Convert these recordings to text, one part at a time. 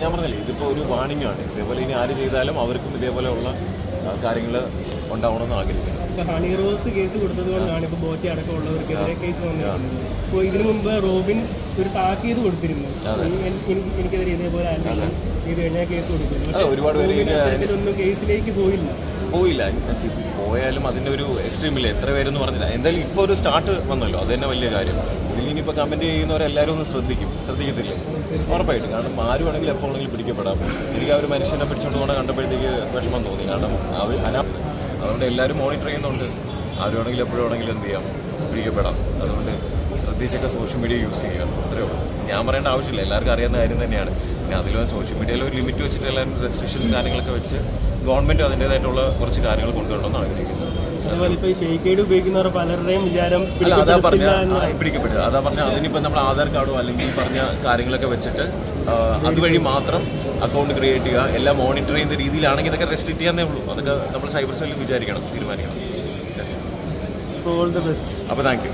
ഞാൻ പറഞ്ഞില്ലേ, ഇതിപ്പോൾ ഒരു വാണിംഗ് ആണ്. ഇതേപോലെ ഇനി ആര് ചെയ്താലും അവർക്കും ഇതേപോലെയുള്ള കാര്യങ്ങൾ ഉണ്ടാവണമെന്ന് ആഗ്രഹിക്കുന്നു. ഹണി റോസ് കേസ് കൊടുത്തതുകൊണ്ടാണ് ഇപ്പോൾ ബോച്ചെ അടക്കമുള്ളവർക്കെതിരെ കേസ് വന്നിരിക്കുന്നത്. ഇപ്പോൾ ഇതിനു മുമ്പ് റോബിൻ ഒരു താക്കീത് കൊടുത്തിരുന്നു, എനിക്കെതിരെ ഇതേപോലെ അന്വേഷണം ചെയ്ത് കഴിഞ്ഞാൽ കേസ് കൊടുക്കുന്നു. പക്ഷേ ഒരുപാട് പേര് ഒന്നും കേസിലേക്ക് പോയില്ല. പോയാലും അതിൻ്റെ ഒരു എക്സ്ട്രീമില്ല. എത്ര പേരെന്ന് പറഞ്ഞില്ല. എന്തായാലും ഇപ്പോൾ ഒരു സ്റ്റാർട്ട് വന്നല്ലോ, അത് തന്നെ വലിയ കാര്യം. ഇതിൽ ഇനിയിപ്പോൾ കമൻറ്റ് ചെയ്യുന്നവരെല്ലാവരും ഒന്ന് ശ്രദ്ധിക്കത്തില്ലേ? ഉറപ്പായിട്ട്. കാരണം ആരുവാണെങ്കിലും എപ്പോൾ ആണെങ്കിലും പിടിക്കപ്പെടാം. എനിക്ക് ആ ഒരു മനുഷ്യനെ പിടിച്ചുകൊണ്ട് പോകണം കണ്ടപ്പോഴത്തേക്ക് വിഷമം തോന്നി. കാരണം അതുകൊണ്ട് എല്ലാവരും മോണിറ്റർ ചെയ്യുന്നുണ്ട്. ആരുവാണെങ്കിലും എപ്പോഴാണെങ്കിലും എന്ത് ചെയ്യാം, പിടിക്കപ്പെടാം. അതുകൊണ്ട് ശ്രദ്ധിച്ചൊക്കെ സോഷ്യൽ മീഡിയ യൂസ് ചെയ്യുക, അത്രയേ ഉള്ളൂ. ഞാൻ പറയേണ്ട ആവശ്യമില്ല, എല്ലാവർക്കും അറിയാവുന്ന കാര്യം തന്നെയാണ്. പിന്നെ അതിലും സോഷ്യൽ മീഡിയയിൽ ഒരു ലിമിറ്റ് വെച്ചിട്ട് എല്ലാവരും റെസ്ട്രിക്ഷൻ കാര്യങ്ങളൊക്കെ വെച്ച് ഗവൺമെൻറ് അതിൻ്റേതായിട്ടുള്ള കുറച്ച് കാര്യങ്ങൾ കൊണ്ടുവരണമെന്ന് ആഗ്രഹിക്കുന്നു. അതുപോലെ ഇപ്പോൾ ഫേക്ക് ഐഡി ഉപയോഗിക്കുന്നവർ പലരുടെയും വിചാരം പിടിക്കപ്പെട്ടത്. അതാ പറഞ്ഞാൽ അതിനിപ്പോൾ നമ്മൾ ആധാർ കാർഡോ അല്ലെങ്കിൽ പറഞ്ഞ കാര്യങ്ങളൊക്കെ വെച്ചിട്ട് അതുവഴി മാത്രം അക്കൗണ്ട് ക്രിയേറ്റ് ചെയ്യുക, എല്ലാം മോണിറ്റർ ചെയ്യുന്ന രീതിയിലാണെങ്കിൽ ഇതൊക്കെ റെസ്ട്രിക്റ്റ് ചെയ്യാന്നേ ഉള്ളൂ. അതൊക്കെ നമ്മൾ സൈബർ സെല്ലിൽ വിചാരിക്കണം, തീരുമാനിക്കണം. All the best. അപ്പോൾ താങ്ക് യു.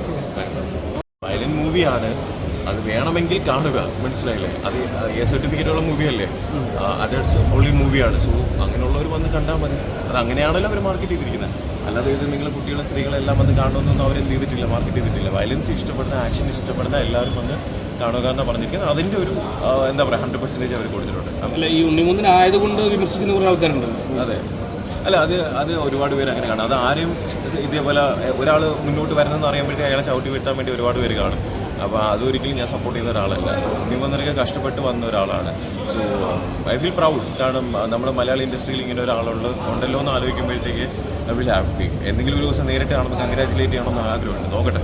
വയലന്റ് മൂവിയാണ്, അത് വേണമെങ്കിൽ കാണുക, മനസ്സിലായില്ലേ? അത് എ സർട്ടിഫിക്കറ്റുള്ള മൂവിയല്ലേ, അത് ഓൺലി മൂവിയാണ്. സോ അങ്ങനെയുള്ളവർ വന്ന് കണ്ടാൽ മതി. അത് അങ്ങനെയാണല്ലോ അവർ മാർക്കറ്റ് ചെയ്തിരിക്കുന്നത്. അല്ലാതെ ഇത് നിങ്ങൾ കുട്ടികളെ സ്ത്രീകളെല്ലാം വന്ന് കാണുമെന്നൊന്നും അവരെന്ത് ചെയ്തിട്ടില്ല, മാർക്കറ്റ് ചെയ്തിട്ടില്ല. വയലൻസ് ഇഷ്ടപ്പെടുന്ന, ആക്ഷൻ ഇഷ്ടപ്പെടുന്ന എല്ലാവരും വന്ന് കാണുക എന്നാണ് പറഞ്ഞിരിക്കുന്നത്. അതിൻ്റെ ഒരു എന്താ പറയുക 100% അവർ കൊടുത്തിട്ടുണ്ട്. അല്ല, ഈ ഉണ്ണിമുന്തനായതുകൊണ്ട് വിമർശിക്കുന്ന കുറേ ആൾക്കാരുണ്ട്. അതെ, അല്ല അത് ഒരുപാട് പേര് അങ്ങനെ കാണും. അത് ആരും ഇതേപോലെ ഒരാൾ മുന്നോട്ട് വരുന്നതെന്ന് അറിയുമ്പോഴത്തേക്ക് അയാളെ ചവിട്ടി വീഴ്ത്താൻ വേണ്ടി ഒരുപാട് പേര് കാണും. അപ്പോൾ അതൊരിക്കലും ഞാൻ സപ്പോർട്ട് ചെയ്യുന്ന ഒരാളല്ല. ഉണ്ണിമുന്തനൊക്കെ കഷ്ടപ്പെട്ട് വന്ന ഒരാളാണ്. So I feel proud. കാരണം നമ്മുടെ മലയാള ഇൻഡസ്ട്രിയിൽ ഇങ്ങനെ ഒരാളുണ്ടല്ലോ എന്ന് ആലോചിക്കുമ്പോഴത്തേക്ക് ഐ വിൽ ഹാപ്പി. എന്തെങ്കിലും ഒരു ദിവസം നേരിട്ട് കാണുമ്പോൾ കൺഗ്രാജുലേറ്റ് ചെയ്യണമെന്ന് ആഗ്രഹമുണ്ട്. നോക്കട്ടെ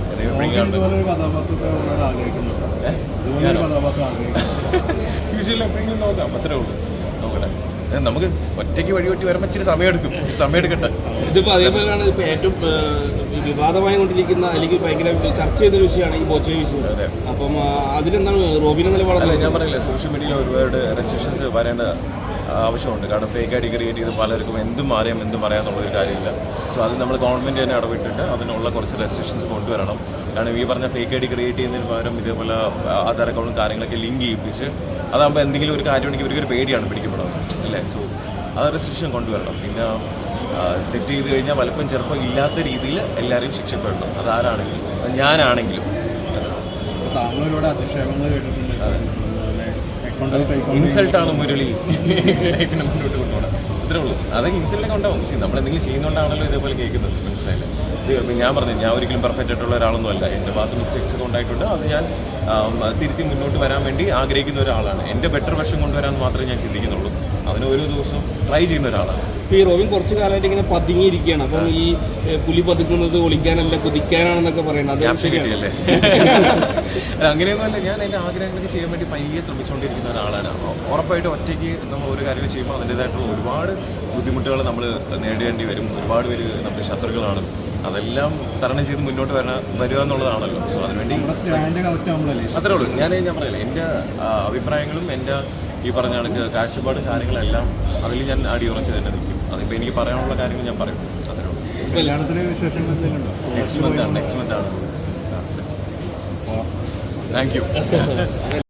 ഫ്യൂച്ചറിൽ എപ്പോഴെങ്കിലും നോക്കാം, അത്രേ ഉള്ളൂ. നോക്കട്ടെ, നമുക്ക് ഒറ്റയ്ക്ക് വഴിവെട്ടി വരുമ്പോൾ ഇച്ചിരി സമയമെടുക്കട്ടെ. ഇതിപ്പോൾ അതേപോലെയാണ് ഇപ്പോൾ ഏറ്റവും വിവാദമായി കൊണ്ടിരിക്കുന്ന അല്ലെങ്കിൽ ഭയങ്കര ചർച്ച ചെയ്തൊരു വിഷയമാണ് ഈ ബോച്ചെ വിഷയം. അപ്പം അതിലെന്താണ് റോബിനെ നിലപാട്? ഞാൻ പറയില്ല, സോഷ്യൽ മീഡിയയിൽ ഒരുപാട് റെസ്ട്രിക്ഷൻസ് വരേണ്ട ആവശ്യമുണ്ട്. കാരണം ഫേക്ക് ഐഡി ക്രിയേറ്റ് ചെയ്ത് പലർക്കും എന്തും പറയാമെന്നുള്ളൊരു കാര്യമില്ല. സോ അത് നമ്മൾ ഗവൺമെൻറ് തന്നെ ഇടപെട്ടിട്ട് അതിനുള്ള കുറച്ച് റെസ്ട്രിക്ഷൻസ് കൊണ്ടുവരണം. കാരണം ഈ പറഞ്ഞ ഫേക്ക് ഐഡി ക്രിയേറ്റ് ചെയ്യുന്നതിന് പകരം ഇതേപോലെ ആധാർ അക്കൗണ്ടും കാര്യങ്ങളൊക്കെ ലിങ്ക് ചെയ്യിപ്പിച്ച് അതാകുമ്പോൾ എന്തെങ്കിലും ഒരു കാര്യമുണ്ടെങ്കിൽ ഇവർക്കൊരു പേടിയാണ് പിടിക്കപ്പെടുന്നത്, അല്ലേ? സോ ആ റെസ്ട്രിക്ഷൻ കൊണ്ടുവരണം. പിന്നെ തെറ്റ് ചെയ്ത് കഴിഞ്ഞാൽ വലുപ്പം ചെറുപ്പം ഇല്ലാത്ത രീതിയിൽ എല്ലാവരെയും ശിക്ഷപ്പെടണം. അതാരാണെങ്കിലും, ഞാനാണെങ്കിലും. ഇൻസൾട്ടാണ് മുരളി ലൈഫിനെ മുന്നോട്ട് കൊണ്ടുപോകണം, ഇത്രേ ഉള്ളൂ. അതൊക്കെ ഇൻസൾട്ടൊക്കെ ഉണ്ടാവും. പക്ഷേ നമ്മളെന്തെങ്കിലും ചെയ്യുന്നതുകൊണ്ടാണല്ലോ ഇതേപോലെ കേൾക്കുന്നത്, മനസ്സിലായില്ലേ? ഞാൻ പറഞ്ഞു, ഞാൻ ഒരിക്കലും പെർഫെക്റ്റ് ആയിട്ടുള്ള ഒരാളൊന്നും അല്ല. എൻ്റെ ഭാഗത്ത് മിസ്റ്റേക്സ് ഒക്കെ ഉണ്ടായിട്ടുണ്ട്. അത് ഞാൻ തിരുത്തി മുന്നോട്ട് വരാൻ വേണ്ടി ആഗ്രഹിക്കുന്ന ഒരാളാണ്. എൻ്റെ ബെറ്റർ വെർഷൻ കൊണ്ടുവരാൻ മാത്രമേ ഞാൻ ചിന്തിക്കുന്നുള്ളൂ. അതിന് ഓരോ ദിവസവും ട്രൈ ചെയ്യുന്ന ഒരാളാണ്. ഇപ്പോൾ ഈ റോബിൻ കുറച്ച് കാലമായിട്ട് ഇങ്ങനെ പതുങ്ങിയിരിക്കുകയാണ്. അപ്പം ഈ പുലി പതുക്കുന്നത് ഒളിക്കാനല്ല കുതിക്കാനാണെന്നൊക്കെ പറയുന്നത്, അത് ശരിയല്ലേ? അങ്ങനെയൊന്നുമല്ല. ഞാൻ എൻ്റെ ആഗ്രഹങ്ങളൊക്കെ ചെയ്യാൻ വേണ്ടി പയ്യെ ശ്രമിച്ചുകൊണ്ടിരിക്കുന്ന ഒരാളാണ്. ഉറപ്പായിട്ടും ഒറ്റയ്ക്ക് നമ്മൾ ഒരു കാര്യങ്ങൾ ചെയ്യുമ്പോൾ അതിൻ്റേതായിട്ടുള്ള ഒരുപാട് ബുദ്ധിമുട്ടുകൾ നമ്മൾ നേടേണ്ടി വരും. ഒരുപാട് പേര് നമ്മുടെ ശത്രുക്കളാണ്. അതെല്ലാം തരണം ചെയ്ത് മുന്നോട്ട് വരിക എന്നുള്ളതാണല്ലോ. സോ അതിനുവേണ്ടി അത്രേ ഉള്ളൂ. ഞാൻ പറയില്ല, എൻ്റെ അഭിപ്രായങ്ങളും എൻ്റെ ഈ പറഞ്ഞ കണക്ക് കാഴ്ചപ്പാടും കാര്യങ്ങളെല്ലാം അതിൽ ഞാൻ അടിയുറച്ച് തന്നെ നിൽക്കും. അതിപ്പോൾ എനിക്ക് പറയാനുള്ള കാര്യങ്ങൾ ഞാൻ പറയും, അത്രേ ഉള്ളൂ. നെക്സ്റ്റ് മന്ത് ആണ്. Thank you.